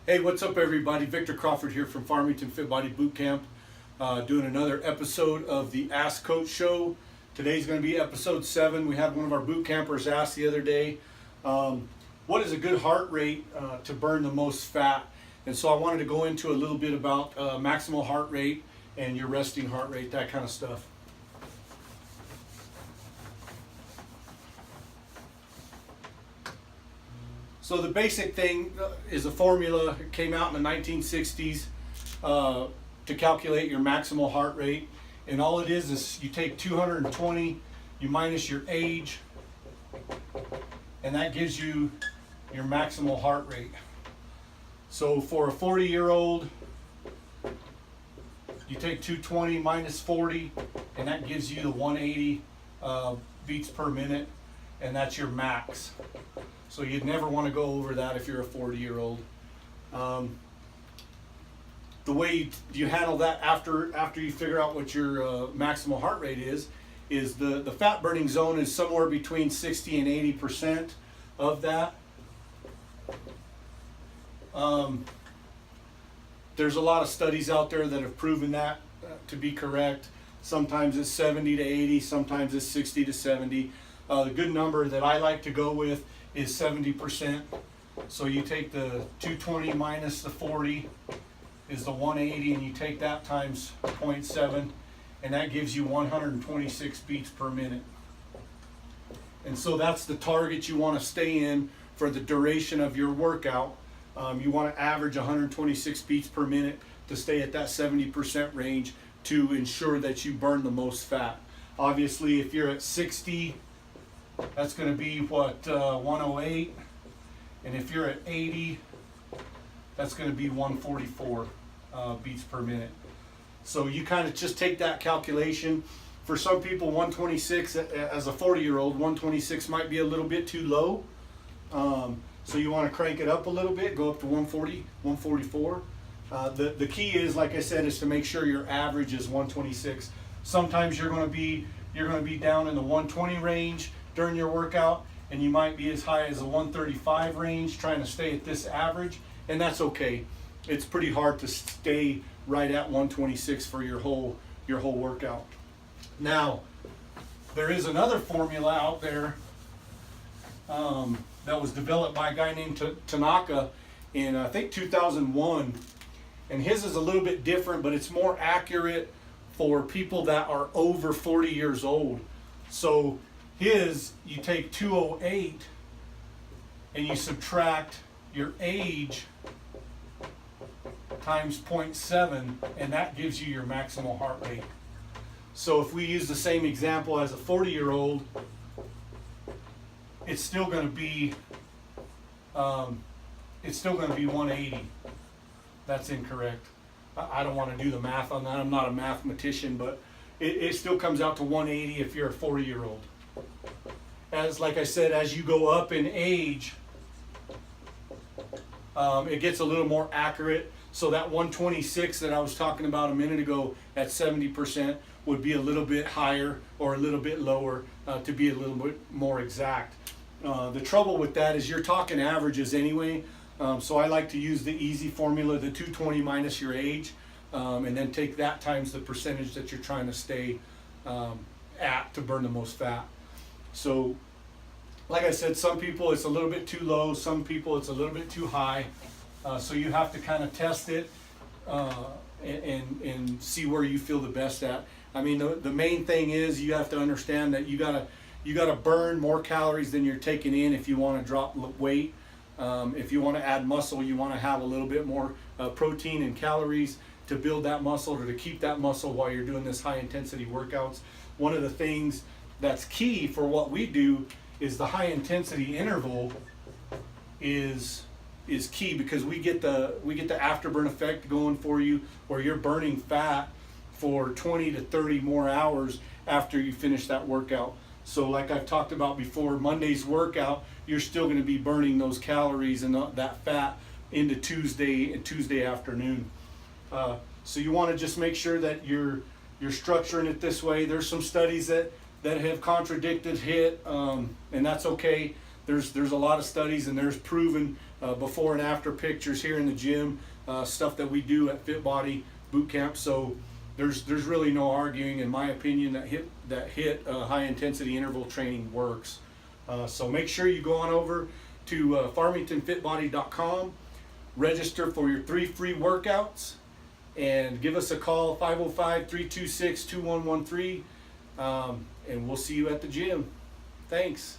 Hey, what's up, everybody? Victor Crawford here from Farmington Fit Body Boot Camp, doing another episode of the Ask Coach Show. Today's going to be episode 7. We had one of our boot campers ask the other day, what is a good heart rate to burn the most fat? And so I wanted to go into a little bit about maximal heart rate and your resting heart rate, that kind of stuff. So the basic thing is a formula. It came out in the 1960s to calculate your maximal heart rate. And all it is you take 220, you minus your age, and that gives you your maximal heart rate. So for a 40-year-old, you take 220 minus 40, and that gives you the 180 beats per minute, and that's your max. So you'd never want to go over that if you're a 40-year-old. The way you handle that after you figure out what your maximal heart rate is the fat burning zone is somewhere between 60 and 80% of that. There's a lot of studies out there that have proven that to be correct. Sometimes it's 70 to 80, sometimes it's 60 to 70. The good number that I like to go with is 70%. So you take the 220 minus the 40 is the 180, and you take that times 0.7, and that gives you 126 beats per minute. And so that's the target you want to stay in for the duration of your workout. You want to average 126 beats per minute to stay at that 70% range to ensure that you burn the most fat. Obviously, if you're at 60, that's going to be what, 108, and if you're at 80, that's going to be 144 beats per minute. So you kind of just take that calculation. For some people, 126 as a 40-year-old, 126 might be a little bit too low. So you want to crank it up a little bit, go up to 140, 144. The key is, like I said, is to make sure your average is 126. Sometimes you're going to be down in the 120 range during your workout, and you might be as high as a 135 range trying to stay at this average, and that's okay. It's pretty hard to stay right at 126 for your whole workout. Now, there is another formula out there that was developed by a guy named Tanaka in I think 2001, and his is a little bit different, but it's more accurate for people that are over 40 years old. So you take 208 and you subtract your age times 0.7, and that gives you your maximal heart rate. So if we use the same example as a 40-year-old, it's still going to be 180. That's incorrect. I don't want to do the math on that. I'm not a mathematician, but it still comes out to 180 if you're a 40-year-old. Like I said, as you go up in age, it gets a little more accurate. So that 126 that I was talking about a minute ago at 70% would be a little bit higher or a little bit lower to be a little bit more exact. The trouble with that is you're talking averages anyway. So I like to use the easy formula, the 220 minus your age, and then take that times the percentage that you're trying to stay at to burn the most fat. So, like I said, some people it's a little bit too low, some people it's a little bit too high. So you have to kind of test it and see where you feel the best at. I mean, the main thing is you have to understand that you gotta burn more calories than you're taking in if you want to drop weight. If you want to add muscle, you want to have a little bit more protein and calories to build that muscle or to keep that muscle while you're doing this high intensity workouts. One of the things that's key for what we do is the high intensity interval is key, because we get the afterburn effect going for you, where you're burning fat for 20 to 30 more hours after you finish that workout. So like I've talked about before, Monday's workout, you're still going to be burning those calories and that fat into Tuesday afternoon. So you want to just make sure that you're structuring it this way. There's some studies that have contradicted HIIT, and that's okay. there's a lot of studies, and there's proven before and after pictures here in the gym, stuff that we do at Fit Body Boot Camp. So there's really no arguing, in my opinion, that HIIT high intensity interval training works. So make sure you go on over to farmingtonfitbody.com, register for your 3 free workouts, and give us a call, 505-326-2113, and we'll see you at the gym. Thanks.